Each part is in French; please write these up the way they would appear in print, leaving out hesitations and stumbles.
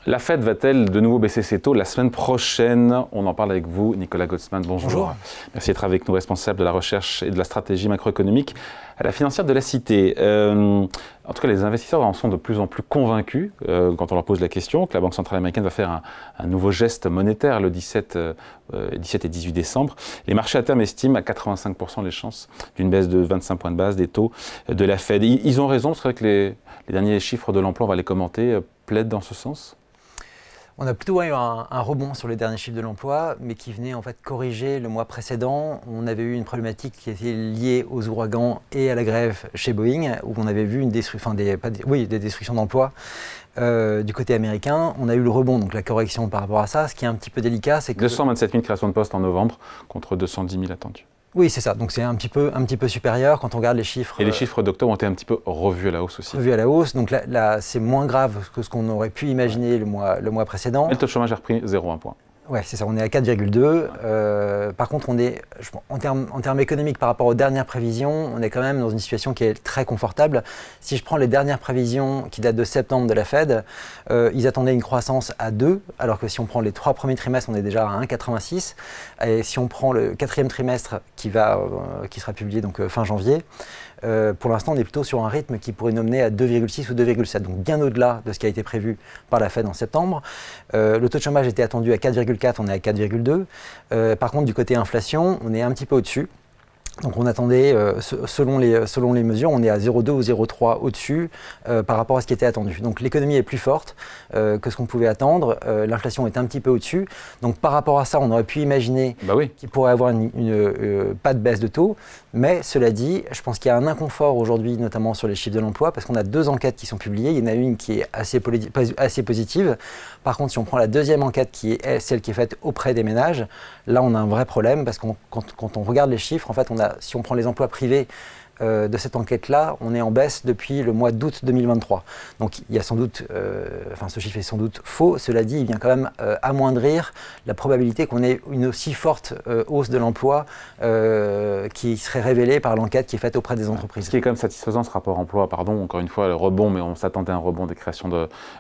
La Fed va-t-elle de nouveau baisser ses taux la semaine prochaine? On en parle avec vous, Nicolas Gautzmann. Bonjour. Bonjour. Merci d'être avec nous, responsable de la recherche et de la stratégie macroéconomique à la financière de la Cité. En tout cas, les investisseurs en sont de plus en plus convaincus quand on leur pose la question que la Banque centrale américaine va faire un nouveau geste monétaire le 17 et 18 décembre. Les marchés à terme estiment à 85% les chances d'une baisse de 25 points de base des taux de la Fed. Ils ont raison, c'est vrai que les derniers chiffres de l'emploi, on va les commenter, plaident dans ce sens? On a plutôt eu un rebond sur les derniers chiffres de l'emploi, mais qui venait en fait corriger le mois précédent. On avait eu une problématique qui était liée aux ouragans et à la grève chez Boeing, où on avait vu des destructions d'emplois du côté américain. On a eu le rebond, donc la correction par rapport à ça. Ce qui est un petit peu délicat, c'est que 227 000 créations de postes en novembre contre 210 000 attendus. Oui, c'est ça. Donc c'est un petit peu supérieur quand on regarde les chiffres. Et les chiffres d'octobre ont été un petit peu revus à la hausse aussi. Revus à la hausse. Donc là c'est moins grave que ce qu'on aurait pu imaginer le mois précédent. Et le taux de chômage a repris 0,1 point. Oui, c'est ça, on est à 4,2. Par contre, en termes économiques, par rapport aux dernières prévisions, on est quand même dans une situation qui est très confortable. Si je prends les dernières prévisions qui datent de septembre de la Fed, ils attendaient une croissance à 2, alors que si on prend les 3 premiers trimestres, on est déjà à 1,86. Et si on prend le 4e trimestre qui sera publié donc fin janvier, pour l'instant, on est plutôt sur un rythme qui pourrait nous mener à 2,6 ou 2,7, donc bien au-delà de ce qui a été prévu par la Fed en septembre. Le taux de chômage était attendu à 4,4, on est à 4,2. Par contre, du côté inflation, on est un petit peu au-dessus. Donc on attendait, selon les mesures, on est à 0,2 ou 0,3 au-dessus par rapport à ce qui était attendu. Donc l'économie est plus forte que ce qu'on pouvait attendre, l'inflation est un petit peu au-dessus. Donc par rapport à ça, on aurait pu imaginer qu'il pourrait y avoir pas de baisse de taux. Mais cela dit, je pense qu'il y a un inconfort aujourd'hui, notamment sur les chiffres de l'emploi, parce qu'on a 2 enquêtes qui sont publiées. Il y en a une qui est assez positive. Par contre, si on prend la deuxième enquête, qui est celle qui est faite auprès des ménages, là on a un vrai problème, parce que quand on regarde les chiffres, en fait, si on prend les emplois privés de cette enquête-là, on est en baisse depuis le mois d'août 2023. Donc il y a sans doute, ce chiffre est sans doute faux. Cela dit, il vient quand même amoindrir la probabilité qu'on ait une aussi forte hausse de l'emploi qui serait révélée par l'enquête qui est faite auprès des entreprises. Ce qui est quand même satisfaisant, ce rapport emploi, pardon, encore une fois, le rebond, mais on s'attendait à un rebond des créations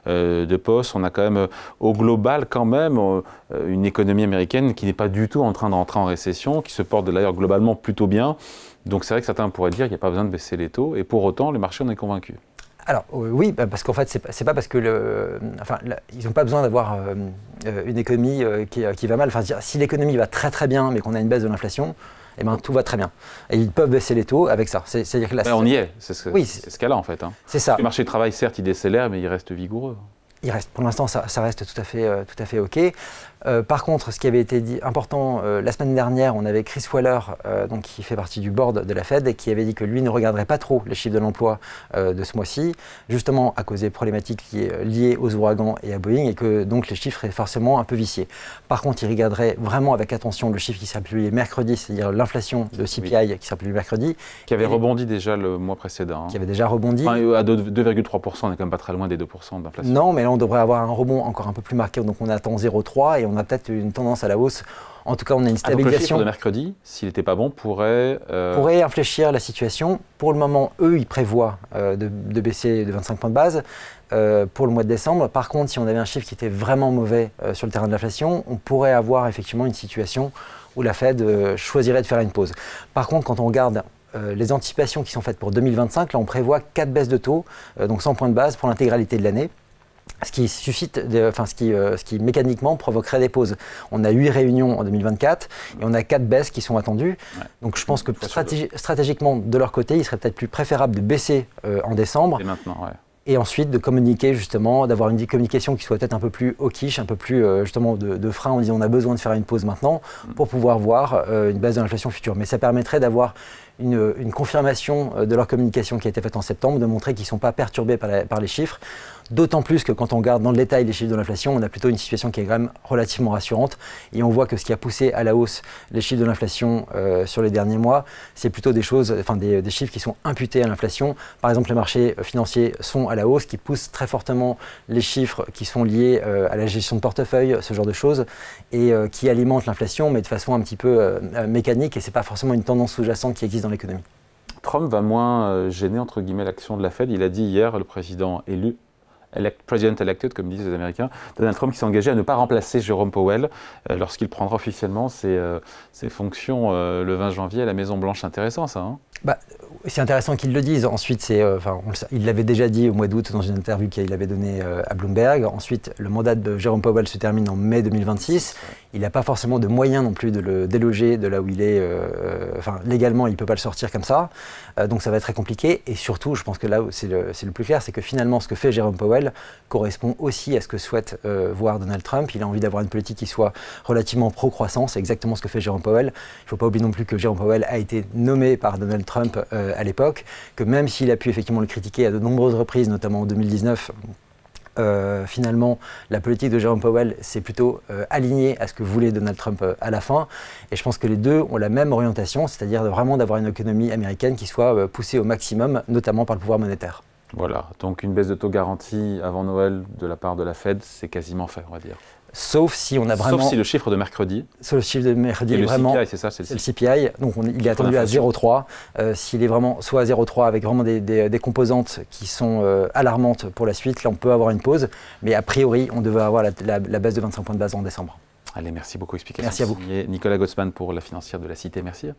de postes. On a quand même, au global, quand même, une économie américaine qui n'est pas du tout en train d'entrer en récession, qui se porte d'ailleurs globalement plutôt bien. Donc c'est vrai que certains pourraient dire qu'il n'y a pas besoin de baisser les taux, et pour autant, le marché en est convaincu. Alors oui, parce qu'en fait, c'est pas parce que ils n'ont pas besoin d'avoir une économie qui va mal. Enfin, si l'économie va très très bien, mais qu'on a une baisse de l'inflation, eh ben, tout va très bien. Et ils peuvent baisser les taux avec ça. C'est-à-dire que là, on y est, c'est ce cas-là en fait. Hein. C'est ça. Le marché du travail, certes, il décélère, mais il reste vigoureux. Pour l'instant, ça reste tout à fait OK. Par contre, ce qui avait été dit important la semaine dernière, on avait Chris Waller, donc qui fait partie du board de la Fed, qui avait dit que lui ne regarderait pas trop les chiffres de l'emploi de ce mois-ci, justement à cause des problématiques liées aux ouragans et à Boeing, et que donc les chiffres seraient forcément un peu viciés. Par contre, il regarderait vraiment avec attention le chiffre qui sera publié mercredi, c'est-à-dire l'inflation de CPI qui sera publié mercredi. Qui avait rebondi déjà le mois précédent. Hein. Qui avait déjà rebondi. Enfin, à 2,3%, on n'est quand même pas très loin des 2% d'inflation. Non, mais là on devrait avoir un rebond encore un peu plus marqué, donc on attend 0,3 et on a peut-être une tendance à la hausse. En tout cas, on a une stabilisation. Donc le chiffre de mercredi, s'il n'était pas bon, pourrait infléchir la situation. Pour le moment, eux, ils prévoient de baisser de 25 points de base pour le mois de décembre. Par contre, si on avait un chiffre qui était vraiment mauvais sur le terrain de l'inflation, on pourrait avoir effectivement une situation où la Fed choisirait de faire une pause. Par contre, quand on regarde les anticipations qui sont faites pour 2025, là, on prévoit 4 baisses de taux, donc 100 points de base pour l'intégralité de l'année. Ce qui mécaniquement provoquerait des pauses. On a 8 réunions en 2024 et on a 4 baisses qui sont attendues. Ouais. Donc je pense que stratégiquement, de leur côté, il serait peut-être plus préférable de baisser en décembre. Et maintenant, ouais. Et ensuite de communiquer justement, d'avoir une communication qui soit peut-être un peu plus hawkish, un peu plus justement de frein en disant on a besoin de faire une pause maintenant pour pouvoir voir une baisse de l'inflation future. Mais ça permettrait d'avoir une confirmation de leur communication qui a été faite en septembre, de montrer qu'ils ne sont pas perturbés par les chiffres. D'autant plus que quand on regarde dans le détail les chiffres de l'inflation, on a plutôt une situation qui est quand même relativement rassurante. Et on voit que ce qui a poussé à la hausse les chiffres de l'inflation sur les derniers mois, c'est plutôt des chiffres qui sont imputés à l'inflation. Par exemple, les marchés financiers sont à la hausse, qui poussent très fortement les chiffres qui sont liés à la gestion de portefeuille, ce genre de choses, et qui alimentent l'inflation, mais de façon un petit peu mécanique. Et ce n'est pas forcément une tendance sous-jacente qui existe dans l'économie. Trump va moins gêner, entre guillemets, l'action de la Fed. Il a dit hier, le président élu President elected, comme disent les Américains, Donald Trump qui s'est engagé à ne pas remplacer Jérôme Powell lorsqu'il prendra officiellement ses fonctions le 20 janvier à la Maison-Blanche. Intéressant ça, hein? C'est intéressant qu'ils le disent. Ensuite, il l'avait déjà dit au mois d'août dans une interview qu'il avait donnée à Bloomberg. Ensuite, le mandat de Jérôme Powell se termine en mai 2026. Il n'a pas forcément de moyens non plus de le déloger de là où il est. Légalement, il ne peut pas le sortir comme ça. Donc ça va être très compliqué. Et surtout, je pense que là où c'est le plus clair, c'est que finalement, ce que fait Jérôme Powell correspond aussi à ce que souhaite voir Donald Trump. Il a envie d'avoir une politique qui soit relativement pro-croissance. C'est exactement ce que fait Jérôme Powell. Il ne faut pas oublier non plus que Jérôme Powell a été nommé par Donald Trump à l'époque, que même s'il a pu effectivement le critiquer à de nombreuses reprises, notamment en 2019, finalement, la politique de Jérôme Powell s'est plutôt alignée à ce que voulait Donald Trump à la fin. Et je pense que les deux ont la même orientation, c'est-à-dire vraiment d'avoir une économie américaine qui soit poussée au maximum, notamment par le pouvoir monétaire. Voilà, donc une baisse de taux garantie avant Noël de la part de la Fed, c'est quasiment fait, on va dire. Sauf si on a vraiment... Sauf si le chiffre de mercredi. Sauf le chiffre de mercredi est vraiment... CPI, c'est ça, c'est le CPI. Donc il est attendu à 0,3. S'il est vraiment soit à 0,3 avec vraiment des composantes qui sont alarmantes pour la suite, là on peut avoir une pause. Mais a priori, on devait avoir la baisse de 25 points de base en décembre. Allez, merci beaucoup. Explication. Merci à vous. Nicolas Gautzmann pour la financière de la Cité. Merci.